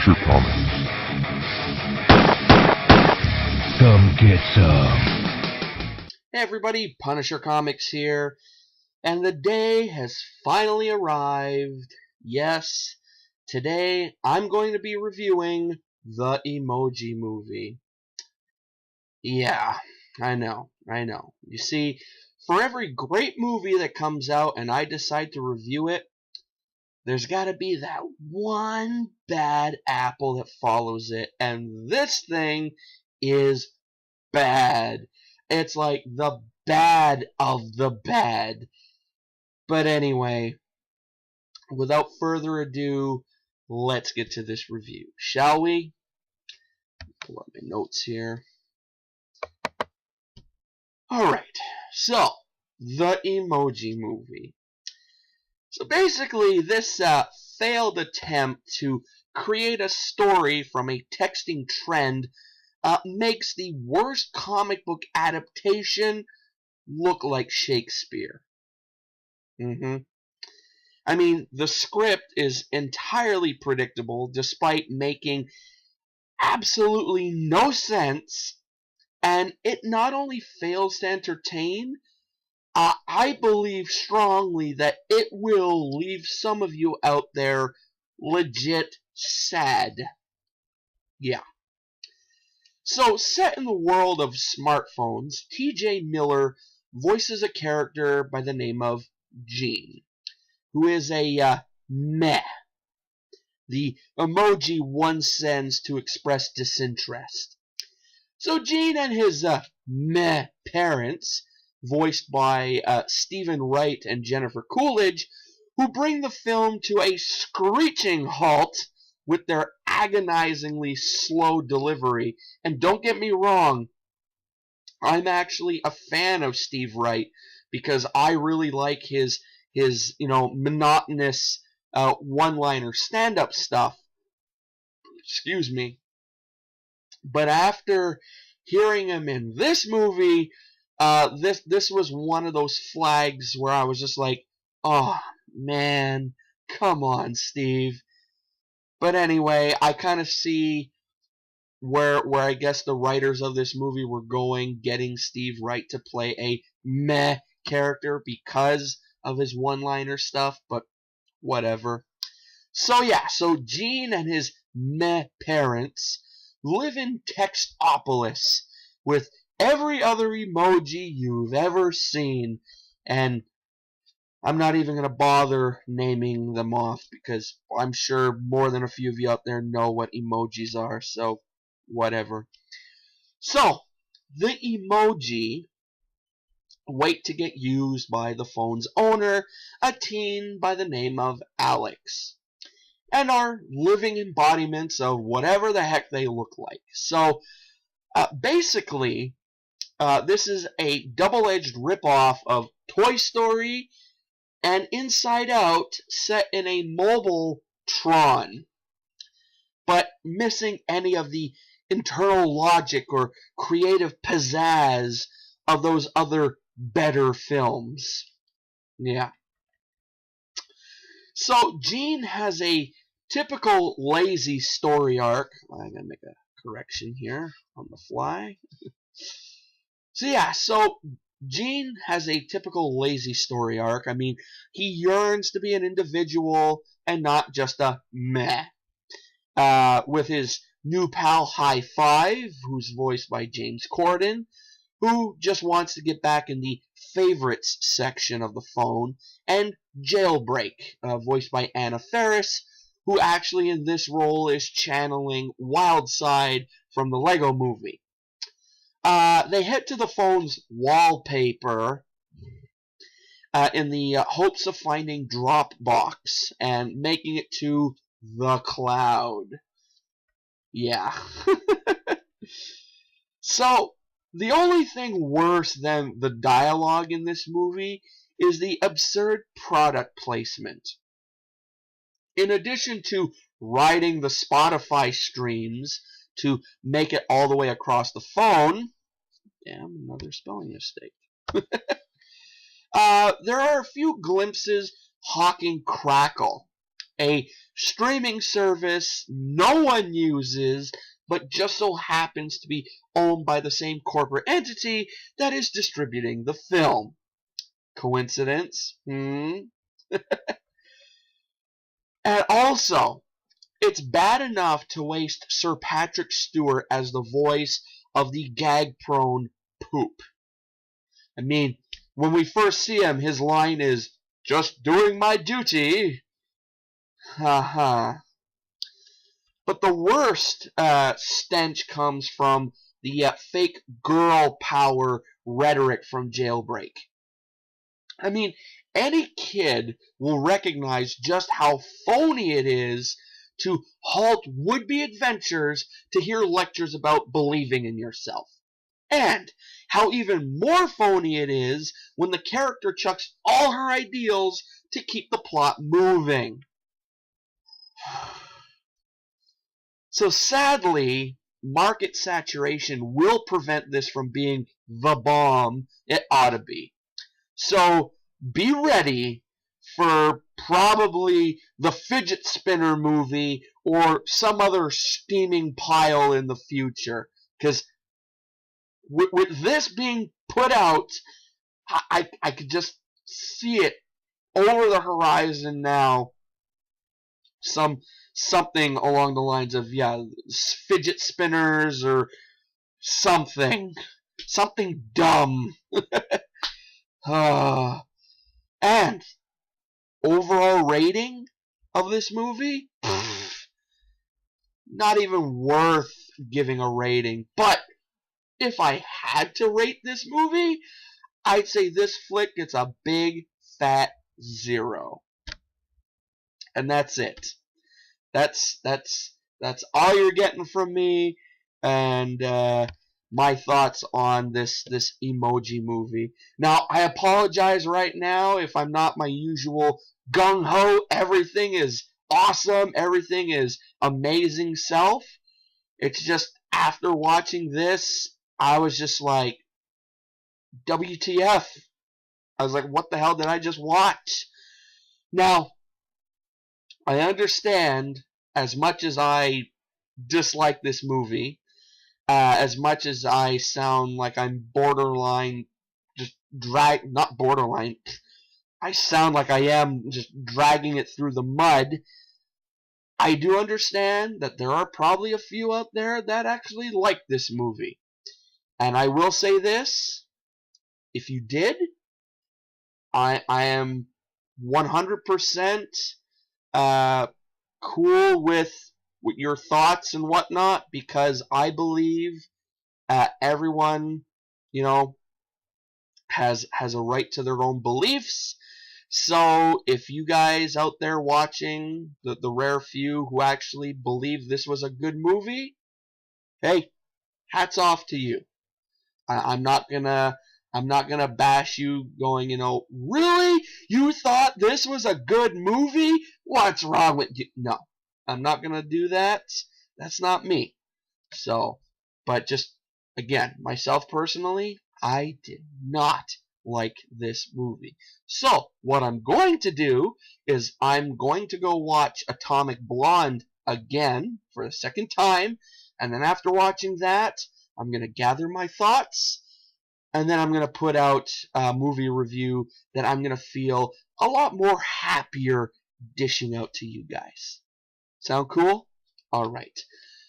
Punisher Comics. Come get some. Hey everybody, Punisher Comics here, and the day has finally arrived. Yes, today I'm going to be reviewing the Emoji Movie. Yeah, I know. You see, for every great movie that comes out and I decide to review it, there's gotta be that one bad apple that follows it, and this thing is bad. It's like the bad of the bad. But anyway, without further ado, let's get to this review, shall we? Pull up my notes here. Alright, so, the Emoji Movie. So basically, this failed attempt to create a story from a texting trend makes the worst comic book adaptation look like Shakespeare. I mean, the script is entirely predictable despite making absolutely no sense, and it not only fails to entertain, I believe strongly that it will leave some of you out there legit sad. Yeah. So, set in the world of smartphones, T.J. Miller voices a character by the name of Gene, who is a meh. The emoji one sends to express disinterest. So Gene and his meh parents, voiced by Stephen Wright and Jennifer Coolidge, who bring the film to a screeching halt with their agonizingly slow delivery. And don't get me wrong, I'm actually a fan of Steve Wright because I really like his monotonous one-liner stand-up stuff. Excuse me. But after hearing him in this movie, this was one of those flags where I was just like, oh man, come on, Steve. But anyway, I kind of see where I guess the writers of this movie were going, getting Steve Wright to play a meh character because of his one-liner stuff, but whatever. So yeah, so Gene and his meh parents live in Textopolis with every other emoji you've ever seen, and I'm not even going to bother naming them off because I'm sure more than a few of you out there know what emojis are, so whatever. So, the emoji wait to get used by the phone's owner, a teen by the name of Alex, and are living embodiments of whatever the heck they look like. So, basically, this is a double-edged ripoff of Toy Story and Inside Out set in a mobile Tron, but missing any of the internal logic or creative pizzazz of those other better films. Yeah. So Gene has a typical lazy story arc. I'm going to make a correction here on the fly. So Gene has a typical lazy story arc. I mean, he yearns to be an individual and not just a meh. With his new pal High Five, who's voiced by James Corden, who just wants to get back in the favorites section of the phone, and Jailbreak, voiced by Anna Faris, who actually in this role is channeling Wildside from the Lego Movie. They head to the phone's wallpaper in the hopes of finding Dropbox and making it to the cloud. Yeah. So, the only thing worse than the dialogue in this movie is the absurd product placement. In addition to writing the Spotify streams to make it all the way across the phone, damn, another spelling mistake. There are a few glimpses hawking crackle, a streaming service no one uses, but just so happens to be owned by the same corporate entity that is distributing the film. Coincidence? And also, it's bad enough to waste Sir Patrick Stewart as the voice of the gag-prone Poop. I mean, when we first see him, his line is, "Just doing my duty." Haha. But the worst stench comes from the fake girl power rhetoric from Jailbreak. I mean, any kid will recognize just how phony it is to halt would-be adventurers to hear lectures about believing in yourself. And how even more phony it is when the character chucks all her ideals to keep the plot moving. So sadly, market saturation will prevent this from being the bomb it ought to be. So be ready for probably the fidget spinner movie or some other steaming pile in the future. Because with this being put out, I could just see it over the horizon now. Something along the lines of, yeah, fidget spinners or something dumb. And overall rating of this movie, not even worth giving a rating. But if I had to rate this movie, I'd say this flick gets a big fat 0. And that's it. That's all you're getting from me, and my thoughts on this Emoji Movie. Now, I apologize right now if I'm not my usual gung-ho, everything is awesome, everything is amazing self. It's just after watching this, I was just like, WTF. I was like, what the hell did I just watch? Now, I understand, as much as I dislike this movie, as much as I sound like I'm borderline, just not borderline, I sound like I am just dragging it through the mud. I do understand that there are probably a few out there that actually like this movie. And I will say this, if you did, I am 100% cool with your thoughts and whatnot, because I believe everyone, has a right to their own beliefs. So if you guys out there watching, the rare few who actually believe this was a good movie, hey, hats off to you. I'm not gonna bash you going, really? You thought this was a good movie? What's wrong with you? No, I'm not gonna do that. That's not me. So, but just, again, myself personally, I did not like this movie. So, what I'm going to do is I'm going to go watch Atomic Blonde again for a second time, and then after watching that, I'm going to gather my thoughts, and then I'm going to put out a movie review that I'm going to feel a lot more happier dishing out to you guys. Sound cool? Alright.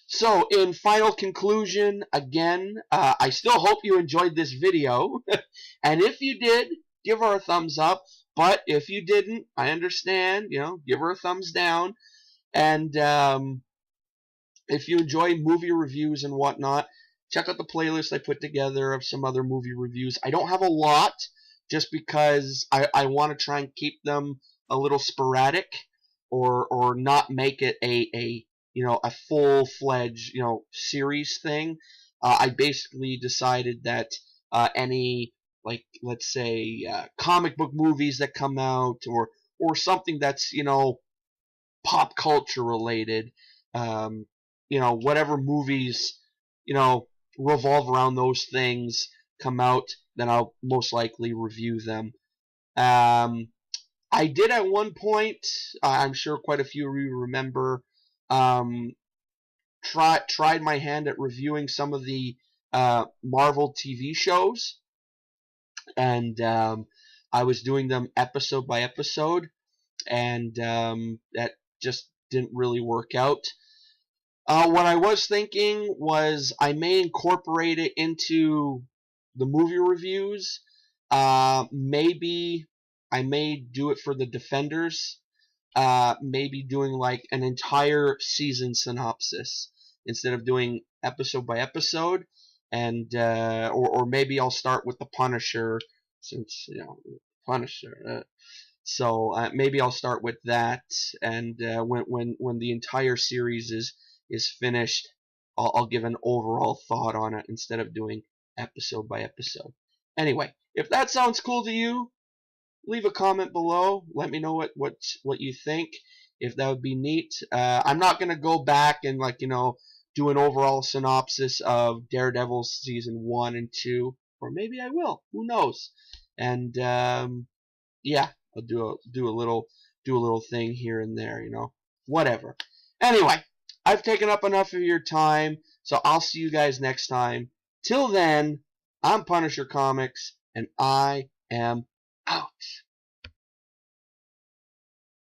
So, in final conclusion, again, I still hope you enjoyed this video. And if you did, give her a thumbs up. But if you didn't, I understand, give her a thumbs down. And if you enjoy movie reviews and whatnot, check out the playlist I put together of some other movie reviews. I don't have a lot, just because I want to try and keep them a little sporadic, or not make it a full-fledged series thing. I basically decided that any, like, let's say comic book movies that come out, or something that's pop culture related, whatever movies revolve around those things come out, then I'll most likely review them. I did at one point. I'm sure quite a few of you remember. Um, tried my hand at reviewing some of the Marvel TV shows, and I was doing them episode by episode, and that just didn't really work out. What I was thinking was I may incorporate it into the movie reviews. Maybe I may do it for the Defenders. Maybe doing like an entire season synopsis instead of doing episode by episode, and or maybe I'll start with the Punisher, since Punisher. So maybe I'll start with that, and when the entire series is finished, I'll give an overall thought on it instead of doing episode by episode. Anyway, if that sounds cool to you, leave a comment below. Let me know what you think. If that would be neat. I'm not gonna go back and do an overall synopsis of Daredevil season 1 and 2, or maybe I will. Who knows? And yeah, I'll do a little thing here and there. Whatever. Anyway, I've taken up enough of your time, so I'll see you guys next time. Till then, I'm Punisher Comics, and I am out.